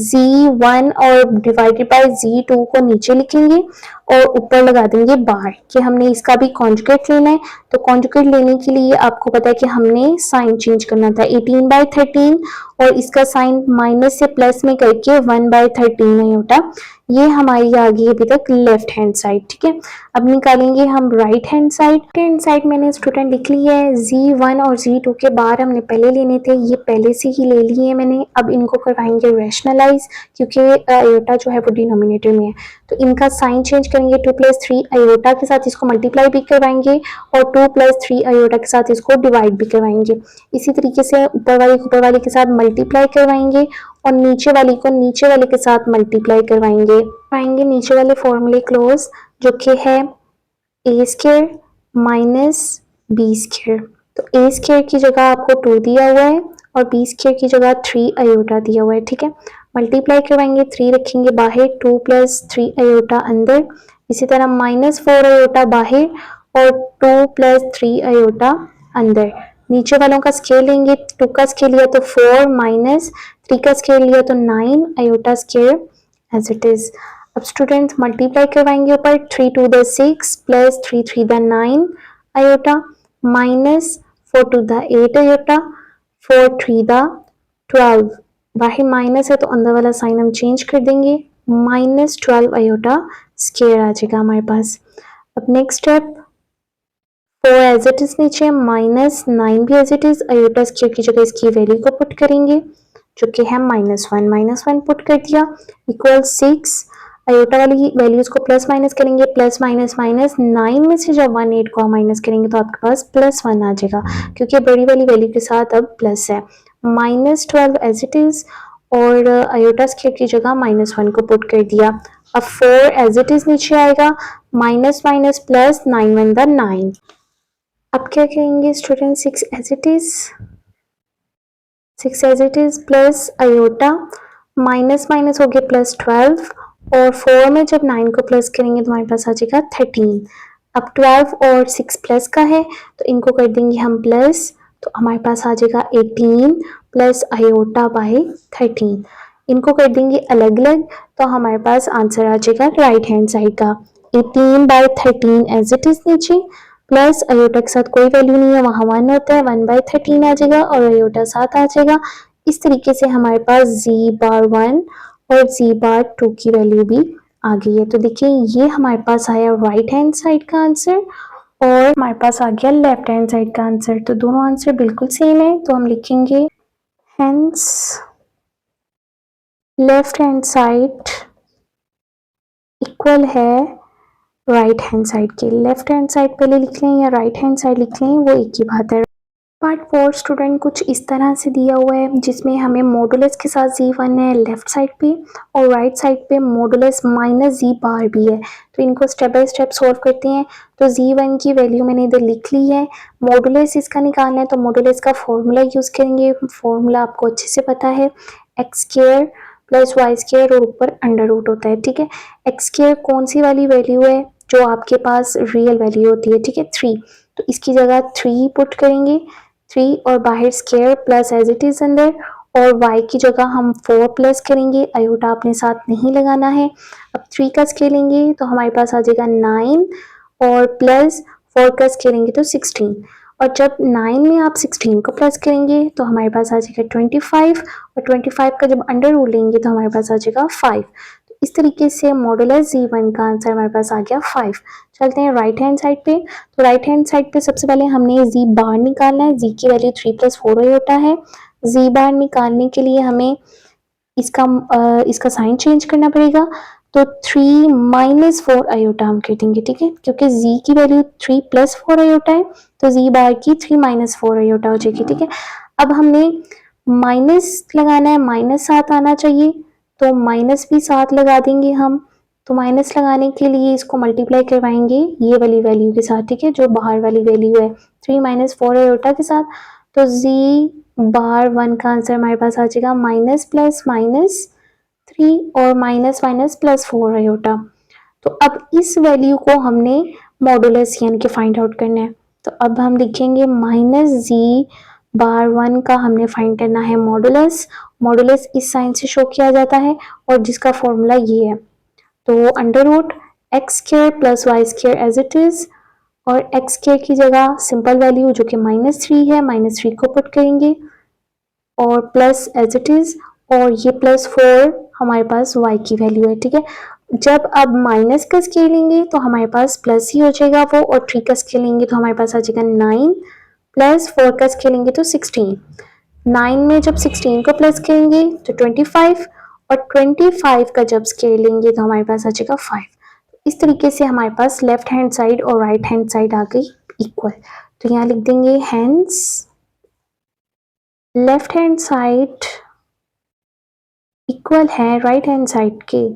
z1 और डिवाइडेड बाय z2 को नीचे लिखेंगे और ऊपर लगा देंगे बार कि हमने इसका भी कॉन्जुगेट लेना है। तो कॉन्जुगेट लेने के लिए आपको पता है कि हमने साइन चेंज करना था, 18/13 और इसका साइन माइनस से प्लस में करके 1/13 है होता। ये हमारी आ गई अभी तक लेफ्ट हैंड साइड। ठीक है, अब निकालेंगे हम राइट हैंड साइड मैंने स्टूडेंट लिख ली है। z1 और z2 के बार हमने पहले लेने थे, ये पहले से ही ले लिए हैं मैंने। अब इनको करवाएंगे रैशनलाइज, क्योंकि आयोटा जो है वो डिनोमिनेटर में है, तो इनका साइन चेंज करेंगे। 2 + 3 आयोटा के साथ इसको मल्टीप्लाई भी करवाएंगे और 2 + 3 आयोटा के साथ इसको डिवाइड भी करवाएंगे। इसी तरीके से ऊपर वाले के साथ मल्टीप्लाई करवाएंगे और नीचे वाली को नीचे वाले के साथ मल्टीप्लाई करवाएंगे नीचे वाले फॉर्मूले क्लोज, जो कि है a² - b²। तो a² की जगह आपको 2 दिया हुआ है और b² की जगह 3 आयोटा दिया हुआ है। ठीक है, मल्टीप्लाई करवाएंगे, 3 रखेंगे बाहर, 2 + 3 आयोटा अंदर, इसी तरह -4 आयोटा बाहर और 2 + 3 आयोटा अंदर। नीचे वालों का स्केयर लेंगे, 2 का स्केयर लिया तो 4 - 3 का स्केयर लिया तो 9 iota square as it is. अब स्टूडेंट्स मल्टीप्लाई करवाएंगे ऊपर, 3 × 2 = 6 + 3 × 3 = 9 आयोटा -4 × 2 = 8 आयोटा, 4 × 3 = 12। बाहर माइनस है तो अंदर वाला साइन हम चेंज कर देंगे, -12 आयोटा स्केयर आ जाएगा हमारे पास। अब next step, 4 as it is नीचे, -9 भी as it is, iota square की जगह इसकी वैल्यू को पुट करेंगे जो कि है -1 पुट कर दिया, इक्वल 6। आयोटा वाली वैल्यूज को प्लस माइनस करेंगे, प्लस माइनस माइनस, 9 में से जब 1 8 को माइनस करेंगे तो आपके पास +1 आ जाएगा, क्योंकि बड़ी वाली वैल्यू के साथ अब प्लस है। -12 एज इट इज और आयोटा स्केयर की जगह -1 को पुट कर दिया। अब 4 एज इट इज नीचे आएगा, माइनस माइनस प्लस, 9 1 = 9। अब क्या करेंगे student, 6 as it is plus iota, minus minus हो गया +12 और 4 में जब 9 को प्लस करेंगे तो हमारे पास आ जाएगा 13। अब 12 और 6 प्लस का है तो इनको कर देंगे हम प्लस, तो हमारे पास आ जाएगा 18 प्लस आयोटा बाय 13। इनको कर देंगे अलग अलग तो हमारे पास आंसर आ जाएगा राइट हैंड साइड का, 18/13 एज इट इज नीचे, प्लस आयोटा के साथ कोई वैल्यू नहीं है, वहां 1 होता है, 1/13 आ जाएगा और आयोटा साथ आ जाएगा। इस तरीके से हमारे पास z⁴1 और z⁴2 की वैल्यू भी आ गई है। तो देखिए ये हमारे पास आया राइट हैंड साइड का आंसर और हमारे पास आ गया लेफ्ट हैंड साइड का आंसर। तो दोनों आंसर बिल्कुल सेम है, तो हम लिखेंगे hence left hand side equal है राइट हैंड साइड के। लेफ्ट हैंड साइड पहले लिख लें या राइट हैंड साइड लिख लें, वो एक ही बात है। पार्ट 4 स्टूडेंट कुछ इस तरह से दिया हुआ है जिसमें हमें मॉडुलस के साथ z1 है लेफ्ट साइड पे और राइट साइड पे मॉडुलस -z⁴ भी है। तो इनको स्टेप बाय स्टेप सॉल्व करते हैं। तो z1 की वैल्यू मैंने इधर लिख ली है, मॉडुलस इसका निकालना है तो मॉडुलस का फॉर्मूला यूज करेंगे। फॉर्मूला आपको अच्छे से पता है, x² + y² और ऊपर अंडर रूट होता है। ठीक है, x² कौन सी वाली वैल्यू है, जो आपके पास रियल वैल्यू होती है। ठीक है, 3, तो इसकी जगह 3 पुट करेंगे, 3 और बाहर square plus as it is अंदर, और y की जगह हम 4 प्लस करेंगे, आयोटा अपने साथ नहीं लगाना है। अब 3 का स्केयर लेंगे तो हमारे पास आ जाएगा 9 और प्लस 4 का स्केयर लेंगे तो 16, और जब 9 में आप 16 को प्लस करेंगे तो हमारे पास आ जाएगा 25 और 25 का जब अंडर रूट लेंगे तो हमारे पास आ जाएगा 5। तो इस तरीके से मॉडुलस z1 का आंसर हमारे पास आ गया 5। चलते हैं राइट हैंड साइड पे। तो राइट हैंड साइड पे सबसे पहले हमने z⁴ निकालना है, z की वैल्यू 3 + 4 आयोटा है। z⁴ निकालने के लिए हमें इसका साइन चेंज करना पड़ेगा, तो 3 - 4 आयोटा हम कर देंगे। ठीक है, क्योंकि z की वैल्यू 3 + 4 आयोटा है तो z⁴ की 3 - 4 आयोटा हो जाएगी। ठीक है, अब हमने माइनस लगाना है, -7 आना चाहिए तो माइनस भी 7 लगा देंगे हम। तो माइनस लगाने के लिए इसको मल्टीप्लाई करवाएंगे ये वाली वैल्यू के साथ। ठीक है, जो बाहर वाली वैल्यू है 3 - 4 आयोटा के साथ, तो z⁴1 का आंसर हमारे पास आ जाएगा -+- 3 और -+ +4 आयोटा। तो अब इस वैल्यू को हमने मॉडुलस यानी कि फाइंड आउट करना है। तो अब हम लिखेंगे -g⁻1 का हमने फाइंड करना है मॉडुलस। मॉडुलस इस साइन से शो किया जाता है और जिसका फॉर्मूला ये है। तो under root x square plus y square as it is, और एक्स स्क्वायर की जगह सिंपल वैल्यू जो कि -3 है, -3 को पुट करेंगे और प्लस एज इट इज, और ये +4 हमारे पास y की वैल्यू है। ठीक है, जब अब माइनस का स्केल लेंगे तो हमारे पास प्लस ही हो जाएगा वो, और 3 का स्केल लेंगे तो हमारे पास आ जाएगा 9, प्लस 4 का स्केल लेंगे तो 16। 9 में जब 16 को प्लस करेंगे तो 25, और 25 का जब स्केल लेंगे तो हमारे पास आ जाएगा 5। इस तरीके से हमारे पास लेफ्ट हैंड साइड और राइट हैंड साइड आ गई इक्वल। तो यहाँ लिख देंगे hence left hand side equal है राइट हैंड साइड के।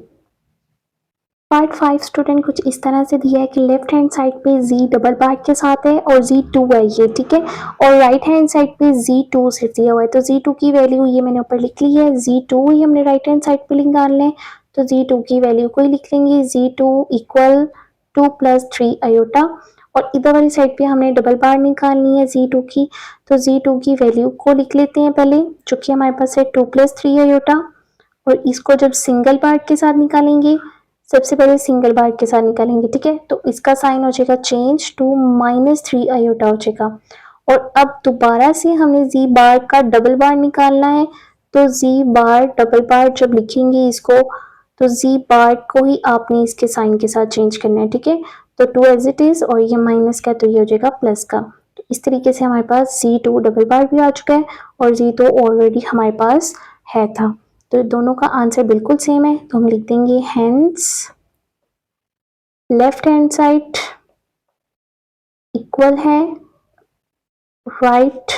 पार्ट 5 स्टूडेंट कुछ इस तरह से दिया है कि लेफ्ट हैंड साइड पे z डबल बार के साथ है और z2 है ये, ठीक है, और राइट हैंड साइड पे z2 से दिया हुआ है। तो z2 की वैल्यू ये मैंने ऊपर लिख ली है, z2 ही हमने राइट हैंड साइड पे निकालना है, तो z2 की वैल्यू को ही लिख लेंगे, z2 इक्वल 2 + 3 आयोटा, और इधर वाली साइड पे हमने डबल बार निकालनी है z2 की, तो z2 की वैल्यू को लिख लेते हैं पहले, जो कि हमारे पास है 2 + 3 आयोटा, और इसको जब सिंगल बार के साथ निकालेंगे, सबसे पहले सिंगल बार के साथ निकालेंगे, ठीक है, तो इसका साइन हो जाएगा चेंज टू -3 आयोटा हो जाएगा। और अब दोबारा से हमें जी बार का डबल बार निकालना है, तो जी बार डबल बार जब लिखेंगे इसको, तो जी बार को ही आपने इसके साइन के साथ चेंज करना है, ठीक है, तो 2 एज इट इज, और ये माइनस का तो ये हो जाएगा प्लस का। तो इस तरीके से हमारे पास Z2 डबल बार भी आ चुका है और Z2 ऑलरेडी हमारे पास है था। तो दोनों का आंसर बिल्कुल सेम है, तो हम लिख देंगे hence left hand side equal है राइट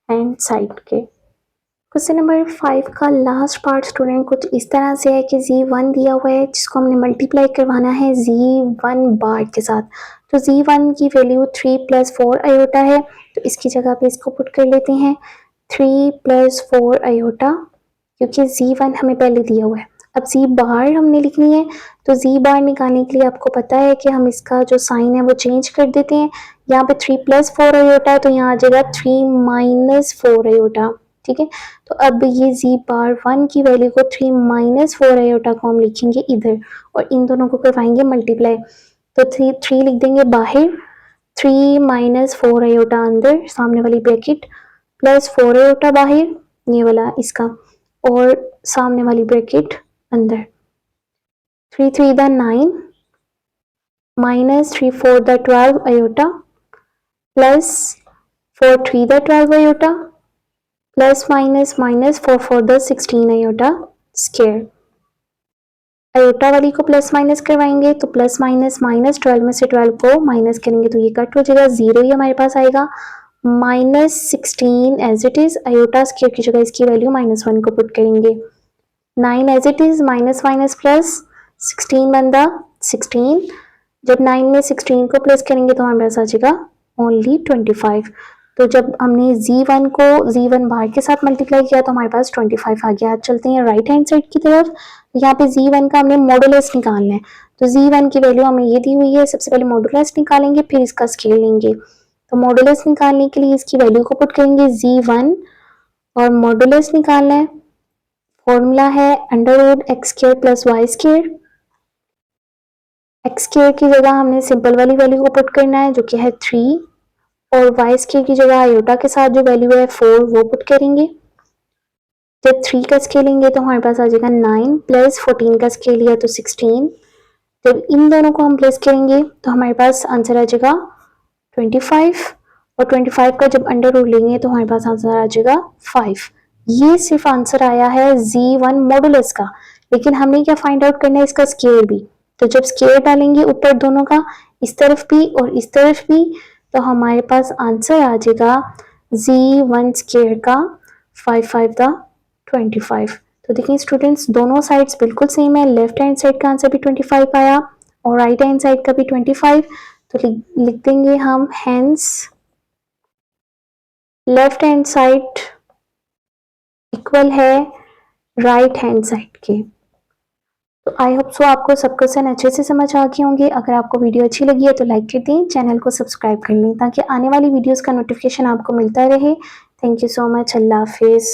हैंड साइड के। क्वेश्चन नंबर 5 का लास्ट पार्ट स्टूडेंट कुछ इस तरह से है कि z1 दिया हुआ है जिसको हमने मल्टीप्लाई करवाना है z1 बार के साथ। तो z1 की वैल्यू 3 + 4 आयोटा है, तो इसकी जगह पे इसको पुट कर लेते हैं 3 + 4 आयोटा, क्योंकि z1 हमें पहले दिया हुआ है। अब z बार हमने लिखनी है, तो z बार निकालने के लिए आपको पता है कि हम इसका जो साइन है वो चेंज कर देते हैं। यहाँ पे 3 + 4 आयोटा है, तो यहाँ आ जाएगा 3 - 4 आयोटा, ठीक है। तो अब ये z⁻1 की वैल्यू को 3 - 4 आयोटा को हम लिखेंगे इधर, और इन दोनों को करवाएंगे मल्टीप्लाई, तो 3 लिख देंगे बाहर, 3 - 4 आयोटा अंदर सामने वाली ब्रैकेट, प्लस 4 आयोटा बाहर ये वाला इसका, और सामने वाली ब्रैकेट अंदर, 3 × 3 = 9, -3 × 4 = 12 iota, plus 4 × 3 = 12 iota, plus minus -4 × 4 = 16 iota square. Iota वाली को प्लस माइनस करवाएंगे, तो प्लस माइनस -12 में से 12 को माइनस करेंगे तो ये कट हो जाएगा, 0 ही हमारे पास आएगा, -16 as it is, iota square की जगह इसकी वैल्यू -1 को पुट करेंगे, 9 as it is, minus minus plus 16 बनता 16, जब 9 में 16 को प्लस करेंगे तो हमारे पास आ जाएगा ओनली 25। तो जब हमने z1 को z1 बार के साथ मल्टीप्लाई किया तो हमारे पास 25 आ गया। चलते हैं राइट हैंड साइड की तरफ, तो यहाँ पे z1 का हमने मॉडुलस निकालना है, तो z1 की वैल्यू हमें ये दी हुई है, सबसे पहले मॉडुलस निकालेंगे फिर इसका स्केल लेंगे। तो मॉडुलस निकालने के लिए इसकी वैल्यू को पुट करेंगे z1, और मॉडुलस निकालना है, फॉर्मूला है √x² + y²। x² की जगह हमने सिंपल वाली वैल्यू को पुट करना है जो कि है 3, और y² की जगह आयोटा के साथ जो वैल्यू है 4 वो पुट करेंगे। जब 3 का स्केल लेंगे तो हमारे पास आ जाएगा 9, प्लस 14 का स्केल लिया तो 16, जब इन दोनों को हम प्लस करेंगे तो हमारे पास आंसर आ जाएगा 25, और 25 का जब अंडर रूट लेंगे तो हमारे पास आंसर आ जाएगा 5। ये सिर्फ आंसर आया है z1 मॉडुलस का, लेकिन हमने क्या फाइंड आउट करना है इसका स्केयर भी। तो जब स्केयर डालेंगे ऊपर दोनों का, इस तरफ भी और इस तरफ भी, तो हमारे पास आंसर आ जाएगा z1 स्केयर का 5 × 5 = 25। तो देखिए स्टूडेंट्स दोनों साइड्स बिल्कुल सेम है, लेफ्ट हैंड साइड का आंसर भी 25 आया और राइट हैंड साइड का भी 25। तो लिख देंगे हम hence left hand side equal है राइट हैंड साइड के। तो आई होप सो आपको सब क्वेश्चन अच्छे से समझ आ गए होंगे। अगर आपको वीडियो अच्छी लगी है तो लाइक कर दें, चैनल को सब्सक्राइब कर लें ताकि आने वाली वीडियोस का नोटिफिकेशन आपको मिलता रहे। Thank you so much. Allah हाफिज़।